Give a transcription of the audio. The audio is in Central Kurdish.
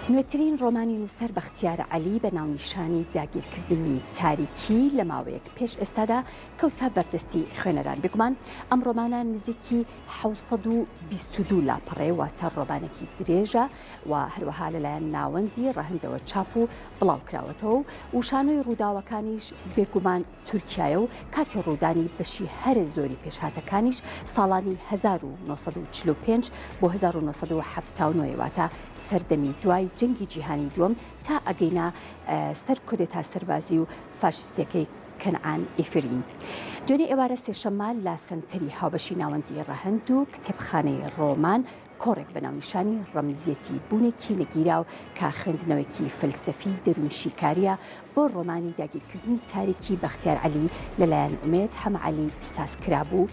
نوێترین ڕۆمانی نووسەر بەختیار عەلی بە ناونیشانی داگیرکردنی تاریکی لە ماوەیەک پێش ئێستادا کەوتە بەردەستی خوێنەران. بێگومان ئەم ڕۆمانە نزیکی 722 لاپەڕێ واتە ڕۆمانێکی درێژە و هەروەها لەلایەن ناوەندی ڕەهندەوە چاپ و بڵاوکراوەتەوە و شانۆی ڕووداوەکانیش بێگومان تورکیایە و کاتی ڕوودانی بەشی هەرە زۆری پێشهاتەکانیش ساڵانی 1945 بۆ 1979 واتە سەردەمی دوای جەنگی جیهانی دووەم تا ئەگەینا سەر کودێتا سەربازی و فاشستەکەی کەنعان ئیفرین. دوێنێ ئێوارە سێشەممە لا سەنتەری هاوبەشی ناوەندی ڕەهەند و کتێبخانەی ڕۆمان کۆڕێک بە ناونیشانی ڕەمزیەتی بوونێکی نەگیرا و کا خوێندنەوەیەکی فەلسەفی دەرونشیکاریە بۆ ڕۆمانی داگیرکردنی تاریکی بەختیار عەلی لەلایەن ئومێد حەمەعەلی سازکرا بوو.